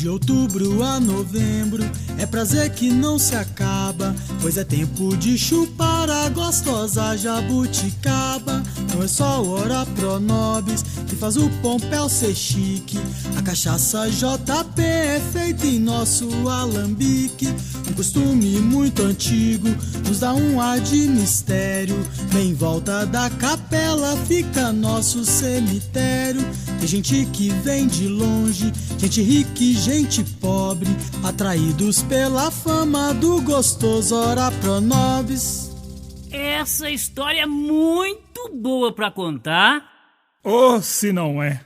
De outubro a novembro é prazer que não se acaba, pois é tempo de chupar a gostosa jabuticaba. Não é só o Ora Pronobis que faz o Pompéu ser chique, a cachaça JP é feita em nosso alambique. Um costume muito antigo nos dá um ar de mistério, bem em volta da capela fica nosso cemitério. Tem gente que vem de longe, gente rica e gente pobre, atraídos pela fama do gostoso Ora Pronobis. Essa história é muito boa pra contar. Oh, se não é.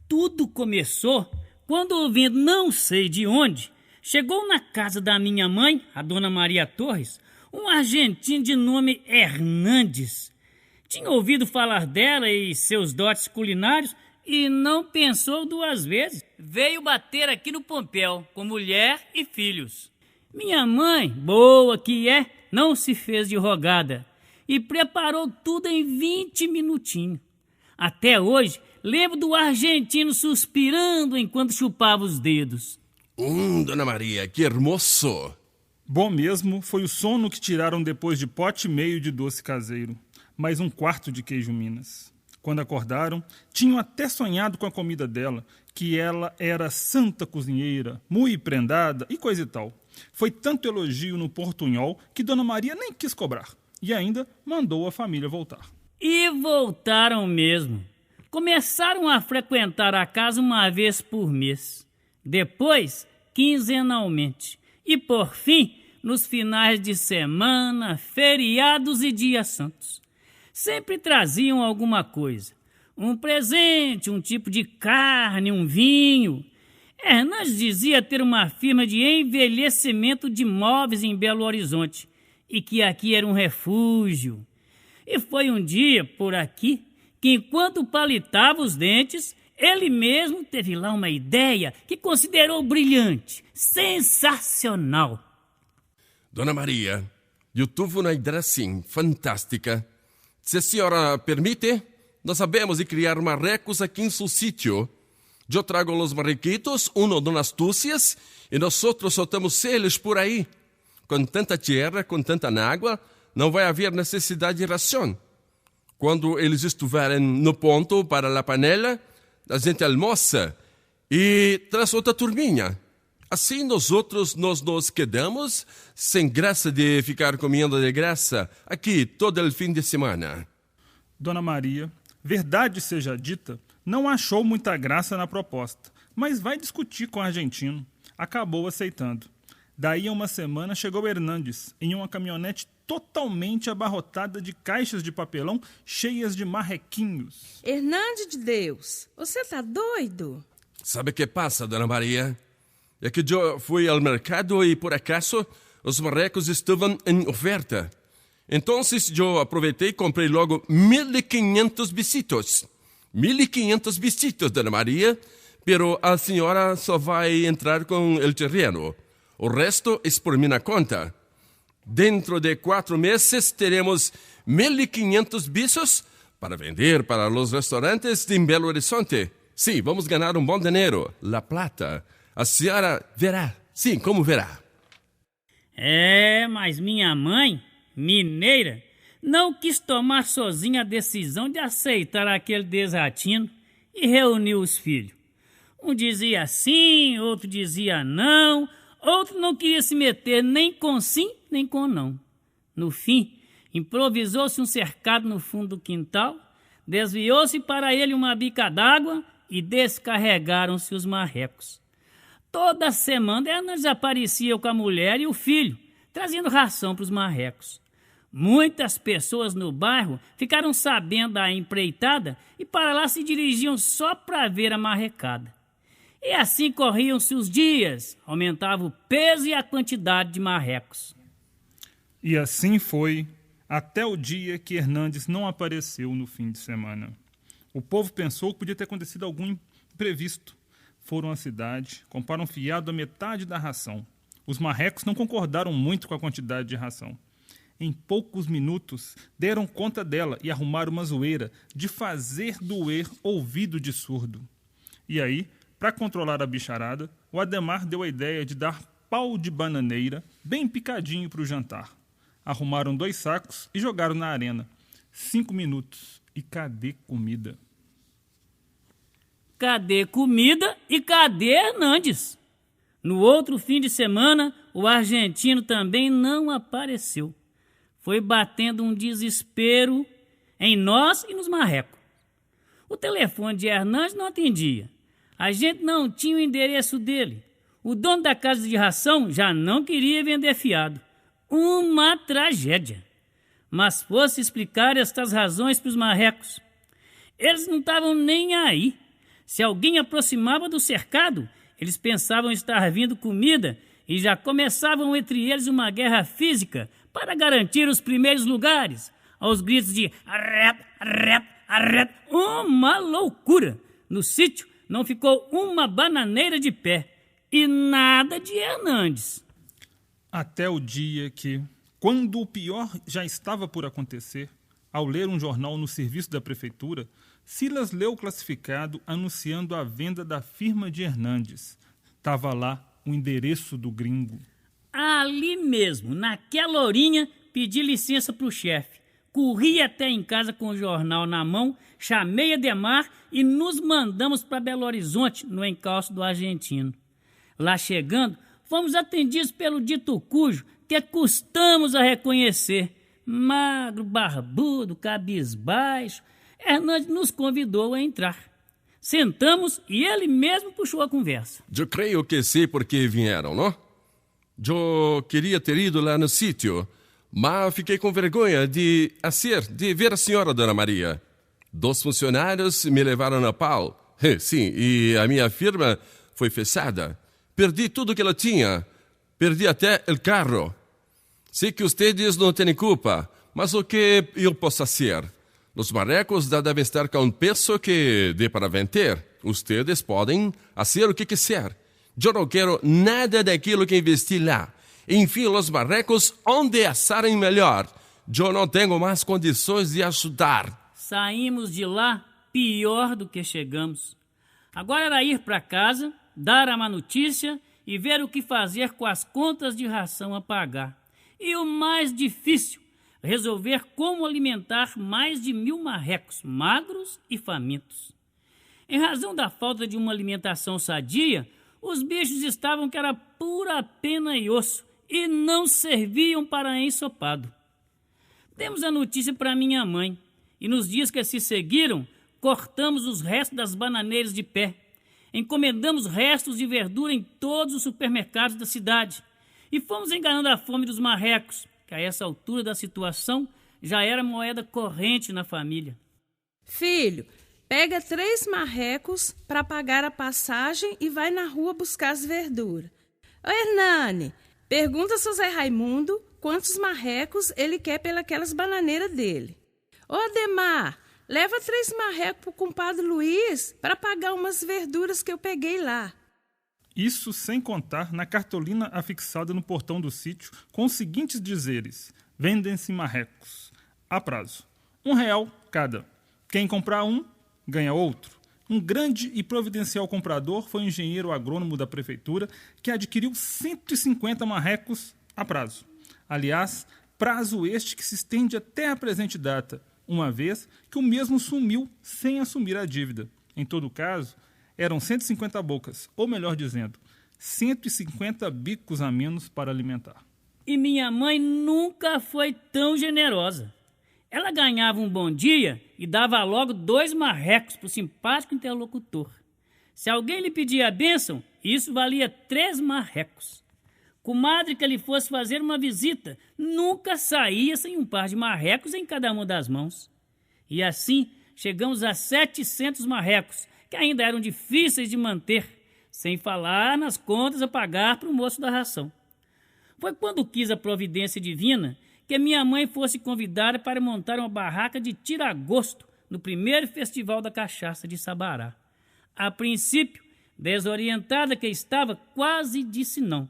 Tudo começou quando, ouvindo não sei de onde, chegou na casa da minha mãe, a dona Maria Torres, um argentino de nome Hernandes. Tinha ouvido falar dela e seus dotes culinários e não pensou duas vezes. Veio bater aqui no Pompéu com mulher e filhos. Minha mãe, boa que é, não se fez de rogada e preparou tudo em 20 minutinhos. Até hoje, lembro do argentino suspirando enquanto chupava os dedos. Dona Maria, que hermoso! Bom mesmo foi o sono que tiraram depois de pote e meio de doce caseiro, mais um quarto de queijo Minas. Quando acordaram, tinham até sonhado com a comida dela, que ela era santa cozinheira, muito prendada e coisa e tal. Foi tanto elogio no portunhol que Dona Maria nem quis cobrar e ainda mandou a família voltar. E voltaram mesmo. Começaram a frequentar a casa uma vez por mês. Depois, quinzenalmente. E por fim, nos finais de semana, feriados e dias santos. Sempre traziam alguma coisa. Um presente, um tipo de carne, um vinho. Hernandes dizia ter uma firma de envelhecimento de móveis em Belo Horizonte e que aqui era um refúgio. E foi um dia por aqui que, enquanto palitava os dentes, ele mesmo teve lá uma ideia que considerou brilhante, sensacional. Dona Maria, eu tive uma ideia assim, fantástica. Se a senhora permite, nós sabemos de criar marrecos aqui em seu sítio. Eu trago os marrequitos, uno de umas túcias, e nós soltamos eles por aí. Com tanta terra, com tanta água, não vai haver necessidade de ração. Quando eles estiverem no ponto para a panela, a gente almoça e traz outra turminha. Assim nós nos quedamos sem graça de ficar comendo de graça aqui todo o fim de semana. Dona Maria, verdade seja dita, não achou muita graça na proposta, mas vai discutir com o argentino. Acabou aceitando. Daí a uma semana chegou Hernandes, em uma caminhonete totalmente abarrotada de caixas de papelão cheias de marrequinhos. Hernandes de Deus, você tá doido? Sabe o que passa, Dona Maria? É que eu fui ao mercado e, por acaso, os marrecos estavam em oferta. Então, eu aproveitei e comprei logo 1.500 besitos. 1.500 besitos, Dona Maria, pero a senhora só vai entrar com o terreno. O resto é por minha conta. Dentro de 4 meses teremos 1.500 bichos para vender para os restaurantes de Belo Horizonte. Sim, vamos ganhar um bom dinheiro. La plata. A senhora verá. Sim, como verá. Mas minha mãe, mineira, não quis tomar sozinha a decisão de aceitar aquele desatino e reuniu os filhos. Um dizia sim, outro dizia não, outro não queria se meter nem com sim, nem com não. No fim, improvisou-se um cercado no fundo do quintal, desviou-se para ele uma bica d'água e descarregaram-se os marrecos. Toda semana Hernandes aparecia com a mulher e o filho, trazendo ração para os marrecos. Muitas pessoas no bairro ficaram sabendo da empreitada e para lá se dirigiam só para ver a marrecada. E assim corriam-se os dias, aumentava o peso e a quantidade de marrecos. E assim foi até o dia que Hernandes não apareceu no fim de semana. O povo pensou que podia ter acontecido algum imprevisto. Foram à cidade, compraram fiado a metade da ração. Os marrecos não concordaram muito com a quantidade de ração. Em poucos minutos, deram conta dela e arrumaram uma zoeira de fazer doer ouvido de surdo. E aí, para controlar a bicharada, o Ademar deu a ideia de dar pau de bananeira bem picadinho para o jantar. Arrumaram 2 sacos e jogaram na arena. 5 minutos. E cadê comida? Cadê comida e cadê Hernandes? No outro fim de semana, o argentino também não apareceu. Foi batendo um desespero em nós e nos marrecos. O telefone de Hernandes não atendia. A gente não tinha o endereço dele. O dono da casa de ração já não queria vender fiado. Uma tragédia. Mas fosse explicar estas razões para os marrecos. Eles não estavam nem aí. Se alguém aproximava do cercado, eles pensavam estar vindo comida e já começavam entre eles uma guerra física para garantir os primeiros lugares, aos gritos de arrep, arrep, arrep. Uma loucura! No sítio não ficou uma bananeira de pé e nada de Hernandes. Até o dia que, quando o pior já estava por acontecer, ao ler um jornal no serviço da prefeitura, Silas leu o classificado anunciando a venda da firma de Hernandes. Estava lá o endereço do gringo. Ali mesmo, naquela horinha, pedi licença para o chefe. Corri até em casa com o jornal na mão, chamei Ademar e nos mandamos para Belo Horizonte, no encalço do argentino. Lá chegando, fomos atendidos pelo dito cujo, que custamos a reconhecer. Magro, barbudo, cabisbaixo, Hernandes nos convidou a entrar. Sentamos e ele mesmo puxou a conversa. Eu creio que sei por que vieram, não? Eu queria ter ido lá no sítio, mas fiquei com vergonha de ver a senhora, Dona Maria. 2 funcionários me levaram a pau. Sim, e a minha firma foi fechada. Perdi tudo que ela tinha. Perdi até o carro. Sei que vocês não têm culpa, mas o que eu posso fazer? Os marrecos já devem estar com um peso que dê para vender. Vocês podem fazer o que quiser. Eu não quero nada daquilo que investi lá. Enfim, os marrecos onde assarem melhor. Eu não tenho mais condições de ajudar. Saímos de lá pior do que chegamos. Agora era ir para casa, dar a má notícia e ver o que fazer com as contas de ração a pagar. E o mais difícil, resolver como alimentar mais de 1000 marrecos magros e famintos. Em razão da falta de uma alimentação sadia, os bichos estavam que era pura pena e osso e não serviam para ensopado. Demos a notícia para minha mãe e nos dias que se seguiram, cortamos os restos das bananeiras de pé. Encomendamos restos de verdura em todos os supermercados da cidade e fomos enganando a fome dos marrecos, que a essa altura da situação já era moeda corrente na família. Filho, pega 3 marrecos para pagar a passagem e vai na rua buscar as verduras. Ô Hernani, pergunta ao seu Zé Raimundo quantos marrecos ele quer pelas bananeiras dele. Ô Ademar, leva 3 marrecos pro compadre Luiz para pagar umas verduras que eu peguei lá. Isso sem contar na cartolina afixada no portão do sítio com os seguintes dizeres: vendem-se marrecos. A prazo. R$1 cada. Quem comprar um, ganha outro. Um grande e providencial comprador foi o engenheiro agrônomo da prefeitura que adquiriu 150 marrecos a prazo. Aliás, prazo este que se estende até a presente data, uma vez que o mesmo sumiu sem assumir a dívida. Em todo caso, eram 150 bocas, ou melhor dizendo, 150 bicos a menos para alimentar. E minha mãe nunca foi tão generosa. Ela ganhava um bom dia e dava logo 2 marrecos para o simpático interlocutor. Se alguém lhe pedia a bênção, isso valia 3 marrecos. Comadre que lhe fosse fazer uma visita nunca saía sem um par de marrecos em cada uma das mãos. E assim chegamos a 700 marrecos, que ainda eram difíceis de manter, sem falar nas contas a pagar para o moço da ração. Foi quando quis a providência divina que minha mãe fosse convidada para montar uma barraca de tira-gosto no primeiro festival da cachaça de Sabará. A princípio, desorientada que estava, quase disse não.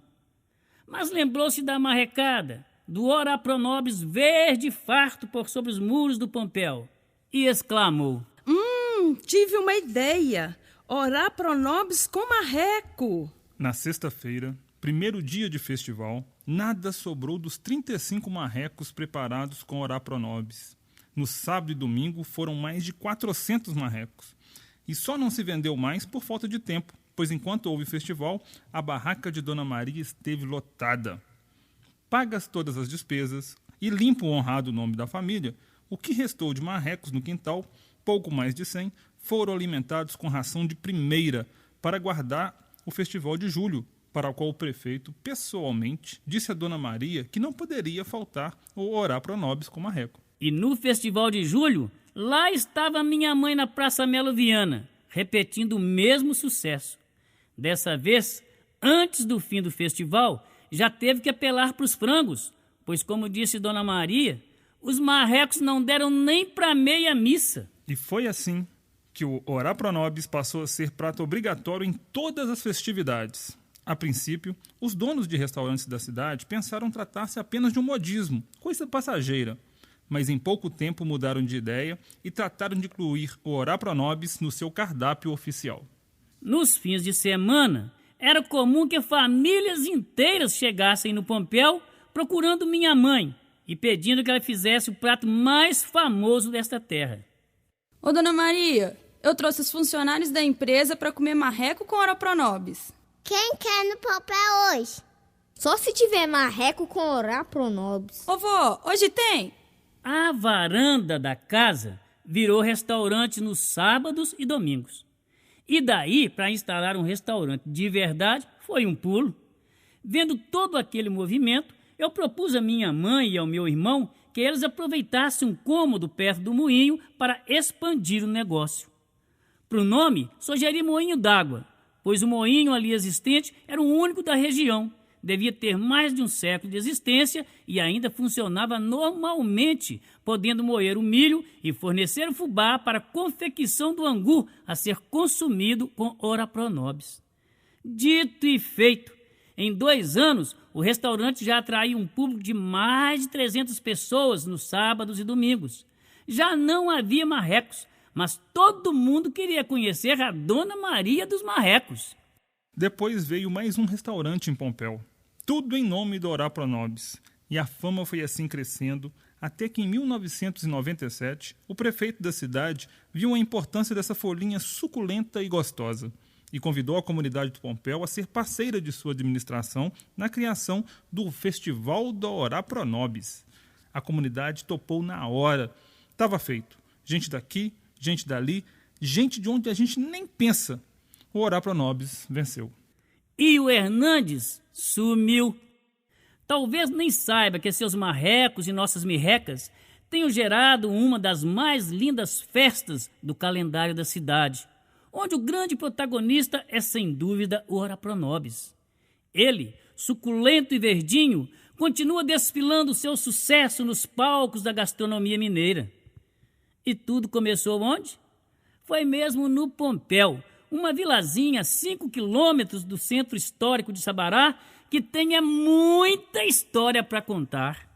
Mas lembrou-se da marrecada, do ora pro nobis verde farto por sobre os muros do Pompéu, e exclamou: Tive uma ideia. Orar pro nobis com marreco. Na sexta-feira, primeiro dia de festival, nada sobrou dos 35 marrecos preparados com Orá Pro Nobis. No sábado e domingo foram mais de 400 marrecos. E só não se vendeu mais por falta de tempo, pois enquanto houve festival, a barraca de Dona Maria esteve lotada. Pagas todas as despesas e limpo o honrado nome da família, o que restou de marrecos no quintal, pouco mais de 100, foram alimentados com ração de primeira para guardar o festival de julho, para o qual o prefeito, pessoalmente, disse a Dona Maria que não poderia faltar o Orá Pro Nobis com marreco. E no festival de julho, lá estava minha mãe na Praça Melo Viana, repetindo o mesmo sucesso. Dessa vez, antes do fim do festival, já teve que apelar para os frangos, pois, como disse Dona Maria, os marrecos não deram nem para meia missa. E foi assim que o Orá Pro Nobis passou a ser prato obrigatório em todas as festividades. A princípio, os donos de restaurantes da cidade pensaram tratar-se apenas de um modismo, coisa passageira, mas em pouco tempo mudaram de ideia e trataram de incluir o Orá Pro Nobis no seu cardápio oficial. Nos fins de semana, era comum que famílias inteiras chegassem no Pompéu procurando minha mãe e pedindo que ela fizesse o prato mais famoso desta terra. Ô, Dona Maria, eu trouxe os funcionários da empresa para comer marreco com Orá Pro Nobis. Quem quer no Pompéu hoje? Só se tiver marreco com Orá Pro Nobis. Ô, vô, hoje tem? A varanda da casa virou restaurante nos sábados e domingos. E daí, para instalar um restaurante de verdade, foi um pulo. Vendo todo aquele movimento, eu propus à minha mãe e ao meu irmão que eles aproveitassem um cômodo perto do moinho para expandir o negócio. Para o nome, sugeri Moinho d'Água, pois o moinho ali existente era o único da região. Devia ter mais de um século de existência e ainda funcionava normalmente, podendo moer o milho e fornecer o fubá para a confecção do angu a ser consumido com Orá Pro Nobis. Dito e feito, em 2 anos, o restaurante já atraía um público de mais de 300 pessoas nos sábados e domingos. Já não havia marrecos, mas todo mundo queria conhecer a Dona Maria dos Marrecos. Depois veio mais um restaurante em Pompéu, tudo em nome do Orá Pro Nobis, e a fama foi assim crescendo, até que em 1997 o prefeito da cidade viu a importância dessa folhinha suculenta e gostosa, e convidou a comunidade do Pompéu a ser parceira de sua administração na criação do Festival do Orá Pro Nobis. A comunidade topou na hora. Estava feito. Gente daqui, gente dali, gente de onde a gente nem pensa. O Orá Pro Nobis venceu. E o Hernandes sumiu. Talvez nem saiba que seus marrecos e nossas mirrecas tenham gerado uma das mais lindas festas do calendário da cidade, onde o grande protagonista é, sem dúvida, o Orá Pro Nobis. Ele, suculento e verdinho, continua desfilando seu sucesso nos palcos da gastronomia mineira. E tudo começou onde? Foi mesmo no Pompéu, uma vilazinha a 5 quilômetros do centro histórico de Sabará, que tem muita história para contar.